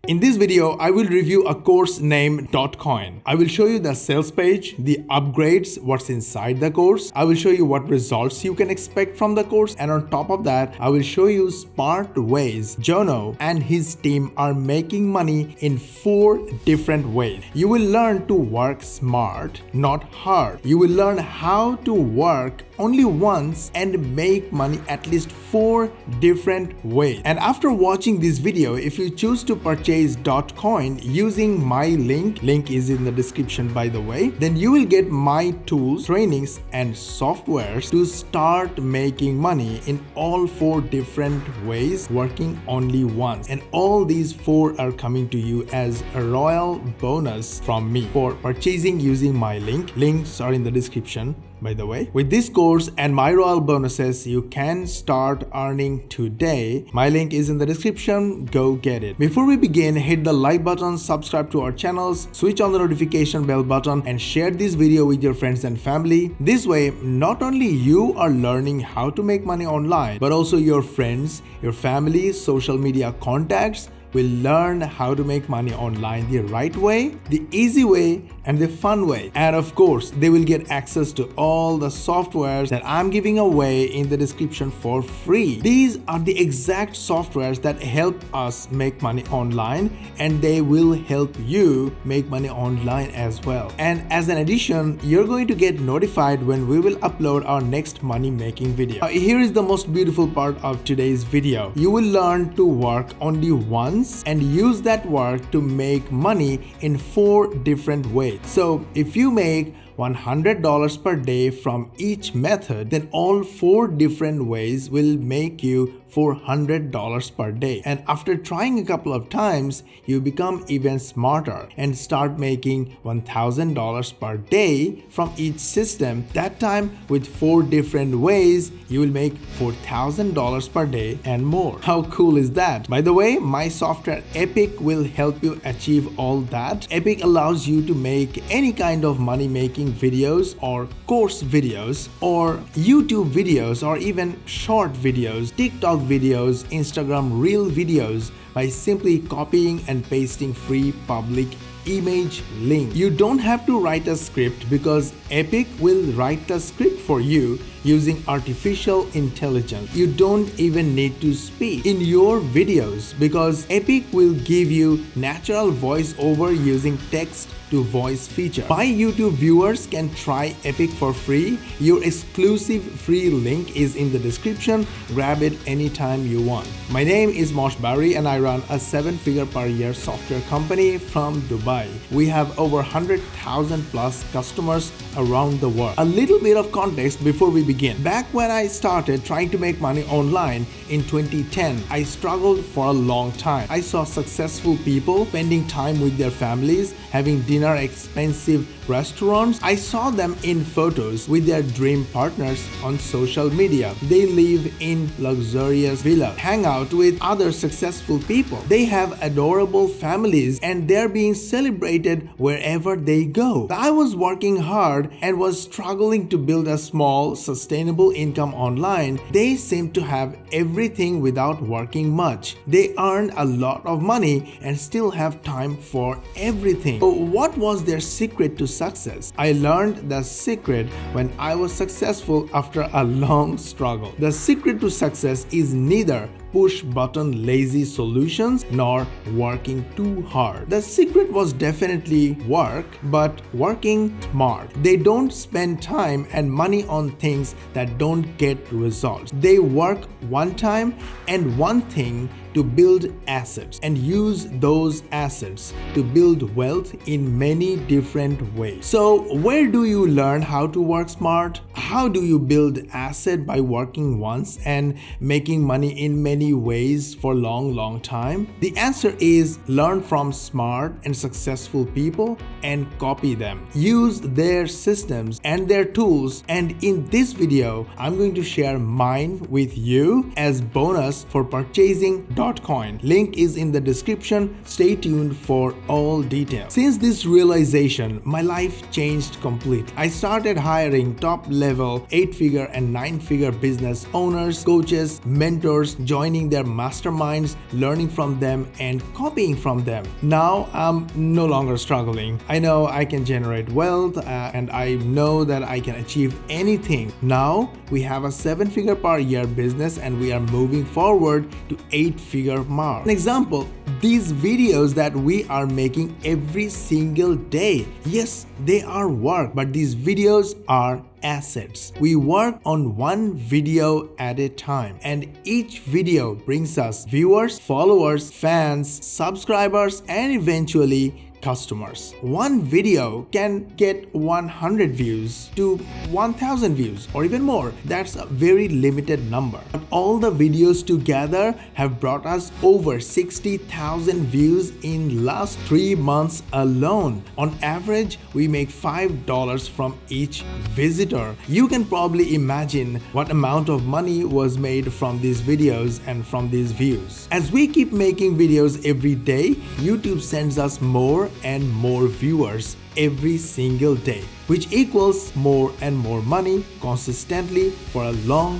In this video, I will review a course named .coin. I will show you the sales page, the upgrades, what's inside the course. I will show you what results you can expect from the course, and on top of that, I will show you smart ways Jono and his team are making money in 4 different ways. You will learn to work smart, not hard. You will learn how to work only once and make money at least 4 different ways. And after watching this video, if you choose to purchase .coin using my link is in the description by the way, then you will get my tools, trainings and softwares to start making money in all 4 different ways working only once. And all these 4 are coming to you as a royal bonus from me for purchasing using my link. Links are in the description by the way. With this course and my royal bonuses, you can start earning today. My link is in the description, go get it. Before we begin, hit the like button, subscribe to our channels, switch on the notification bell button and share this video with your friends and family. This way, not only you are learning how to make money online, but also your friends, your family, social media contacts will learn how to make money online the right way, the easy way, and the fun way. And of course, they will get access to all the softwares that I'm giving away in the description for free. These are the exact softwares that help us make money online, and they will help you make money online as well. And as an addition, you're going to get notified when we will upload our next money making video. Here is the most beautiful part of today's video. You will learn to work only once and use that work to make money in 4 different ways. So if you make $100 per day from each method, then all 4 different ways will make you $400 per day. And after trying a couple of times, you become even smarter and start making $1,000 per day from each system. That time, with 4 different ways, you will make $4,000 per day and more. How cool is that? By the way, my software Epic will help you achieve all that. Epic allows you to make any kind of money making videos or course videos or YouTube videos or even short videos, TikTok videos, Instagram reel videos by simply copying and pasting free public image link. You don't have to write a script because Epic will write the script for you using artificial intelligence. You don't even need to speak in your videos because Epic will give you natural voiceover using text to voice feature. My YouTube viewers can try Epic for free. Your exclusive free link is in the description. Grab it anytime you want. My name is Mosh Bari and I run a 7-figure per year software company from Dubai. We have over 100,000 plus customers around the world. A little bit of context before we begin. Back when I started trying to make money online in 2010, I struggled for a long time. I saw successful people spending time with their families, having dinner at expensive restaurants. I saw them in photos with their dream partners on social media. They live in luxurious villas, hang out with other successful people. They have adorable families and they're being celebrated wherever they go. I was working hard and was struggling to build a small, sustainable income online. They seem to have everything without working much. They earn a lot of money and still have time for everything. So what was their secret to success? I learned the secret when I was successful after a long struggle. The secret to success is neither push button lazy solutions nor working too hard. The secret was definitely work, but working smart. They don't spend time and money on things that don't get results. They work one time and one thing to build assets and use those assets to build wealth in many different ways. So where do you learn how to work smart? How do you build asset by working once and making money in many ways for long time? The answer is learn from smart and successful people and copy them. Use their systems and their tools, and in this video I'm going to share mine with you as bonus for purchasing .coin. Link is in the description. Stay tuned for all details. Since this realization, my life changed completely. I started hiring top level 8-figure and 9-figure business owners, coaches, mentors, joining joining their masterminds, learning from them, and copying from them. Now I'm no longer struggling. I know I can generate wealth and I know that I can achieve anything. Now we have a 7-figure per year business and we are moving forward to 8-figure mark. An example, these videos that we are making every single day. Yes, they are work, but these videos are assets. We work on one video at a time, and each video brings us viewers, followers, fans, subscribers, and eventually customers. One video can get 100 views to 1000 views or even more. That's a very limited number. But all the videos together have brought us over 60,000 views in last 3 months alone. On average, we make $5 from each visitor. You can probably imagine what amount of money was made from these videos and from these views. As we keep making videos every day, YouTube sends us more and more viewers every single day, which equals more and more money consistently for a long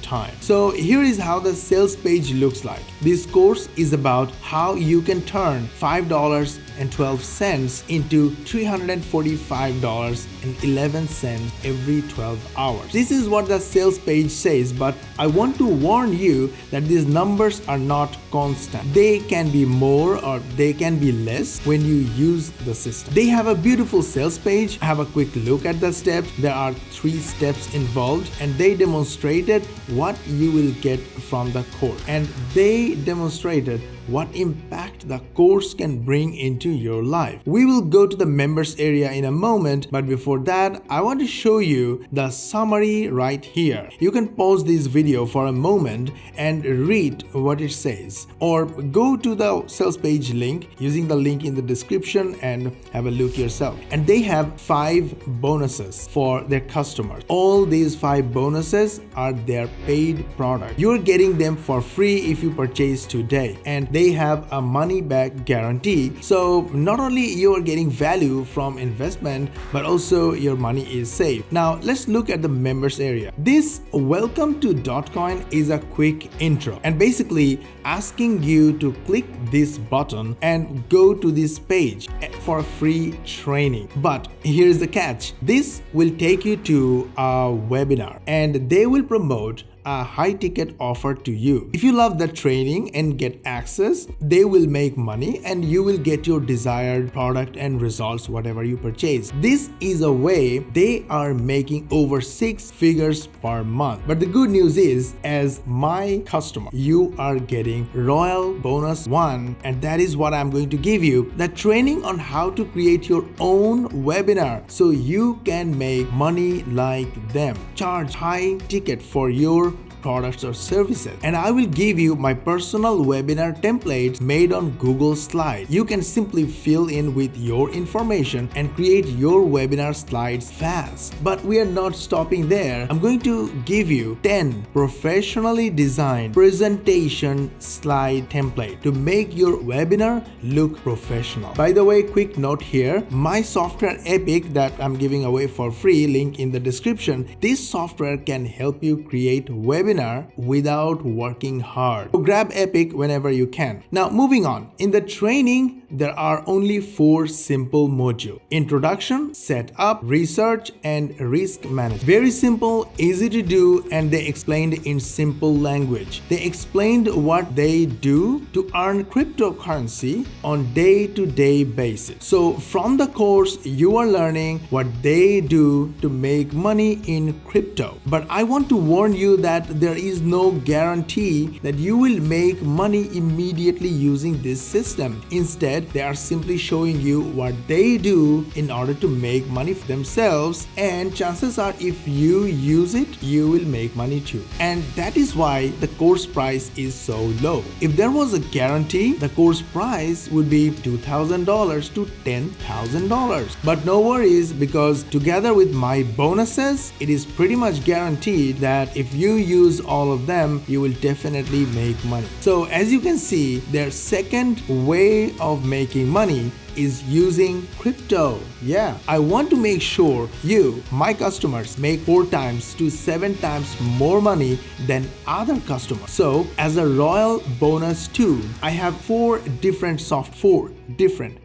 time. So here is how the sales page looks like. This course is about how you can turn $5.12 into $345.11 every 12 hours. This is what the sales page says, but I want to warn you that these numbers are not constant. They can be more or they can be less when you use the system. They have a beautiful sales page. Have a quick look at the steps. There are 3 steps involved, and they demonstrated what you will get from the course, and they demonstrated what impact the course can bring into your life. We will go to the members area in a moment, but before that, I want to show you the summary right here. You can pause this video for a moment and read what it says, or go to the sales page link using the link in the description and have a look yourself. And they have 5 bonuses for their customers. All these 5 bonuses are their paid product. You're getting them for free if you purchase today, and they have a money back guarantee. So not only you are getting value from investment, but also your money is safe. Now let's look at the members area. This welcome to .coin is a quick intro and basically asking you to click this button and go to this page for free training. But here's the catch. This will take you to a webinar and they will promote a high ticket offer to you. If you love the training and get access, they will make money and you will get your desired product and results whatever you purchase. This is a way they are making over 6 figures per month. But the good news is, as my customer, you are getting Royal Bonus 1, and that is what I'm going to give you, the training on how to create your own webinar so you can make money like them. Charge high ticket for your products or services, and I will give you my personal webinar templates made on Google Slides. You can simply fill in with your information and create your webinar slides fast. But we are not stopping there. I'm going to give you 10 professionally designed presentation slide template to make your webinar look professional. By the way, quick note here, my software Epic that I'm giving away for free, link in the description. This software can help you create webinar without working hard. So grab Epic whenever you can. Now moving on. In the training, there are only 4 simple modules: introduction, setup, research, and risk management. Very simple, easy to do, and they explained in simple language. They explained what they do to earn cryptocurrency on day-to-day basis. So from the course, you are learning what they do to make money in crypto. But I want to warn you that there is no guarantee that you will make money immediately using this system. Instead, they are simply showing you what they do in order to make money for themselves, and chances are if you use it, you will make money too. And that is why the course price is so low. If there was a guarantee, the course price would be $2,000 to $10,000. But no worries, because together with my bonuses, it is pretty much guaranteed that if you use all of them, you will definitely make money. So as you can see, their second way of making money is using crypto. Yeah, I want to make sure you, my customers, make 4 times to 7 times more money than other customers. So as a royal bonus too, I have 4 different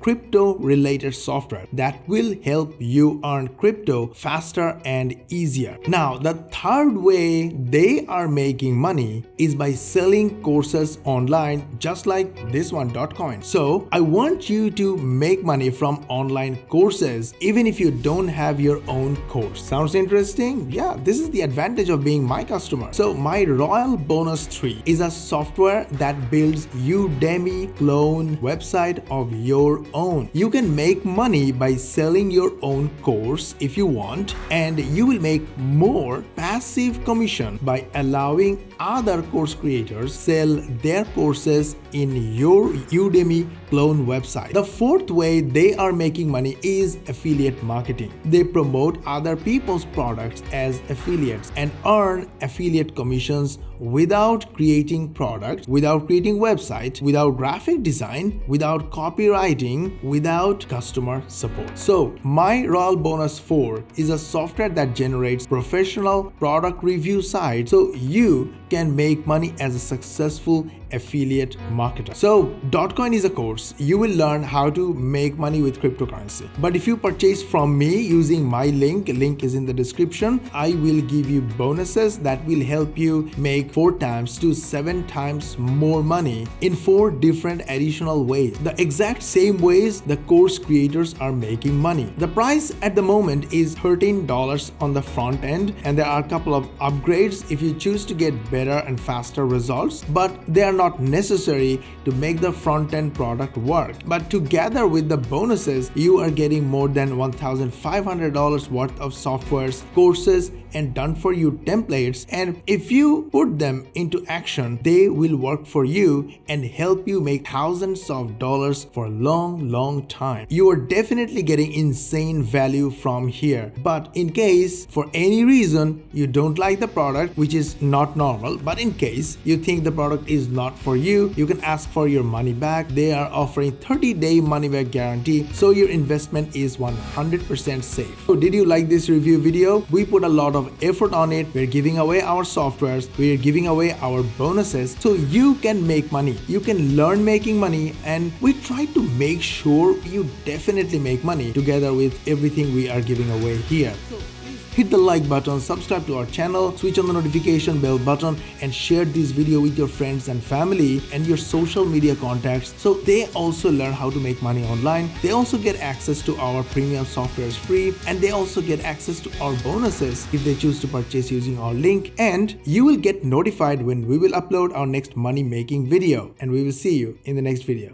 crypto related software that will help you earn crypto faster and easier. Now the third way they are making money is by selling courses online, just like this one .coin. So I want you to make money from online courses even if you don't have your own course. Sounds interesting? Yeah, this is the advantage of being my customer. So my royal bonus 3 is a software that builds Udemy clone website of your own. You can make money by selling your own course if you want, and you will make more passive commission by allowing other course creators sell their courses in your Udemy clone website. The fourth way they are making money is affiliate marketing. They promote other people's products as affiliates and earn affiliate commissions without creating products, without creating websites, without graphic design, without copywriting, without customer support. So my Royal Bonus 4 is a software that generates professional product review sites so you can make money as a successful affiliate marketer. So .coin is a course. You will learn how to make money with cryptocurrency. But if you purchase from me using my link is in the description, I will give you bonuses that will help you make 4 times to 7 times more money in 4 different additional ways. The exact same ways the course creators are making money. The price at the moment is $13 on the front end, and there are a couple of upgrades if you choose to get better and faster results, but they are not necessary to make the front-end product work. But together with the bonuses, you are getting more than $1,500 worth of softwares, courses, and done-for-you templates, and if you put them into action, they will work for you and help you make thousands of dollars for a long time. You are definitely getting insane value from here. But in case for any reason you don't like the product, which is not normal, but in case you think the product is not for you, you can ask for your money back. They are offering 30-day money back guarantee, so your investment is 100% safe. So did you like this review video? We put a lot of effort on it. We're giving away our softwares, we're giving away our bonuses so you can make money. You can learn making money, and we try to make sure you definitely make money together with everything we are giving away here. Hit the like button, subscribe to our channel, switch on the notification bell button, and share this video with your friends and family and your social media contacts so they also learn how to make money online. They also get access to our premium softwares free, and they also get access to our bonuses if they choose to purchase using our link, and you will get notified when we will upload our next money making video, and we will see you in the next video.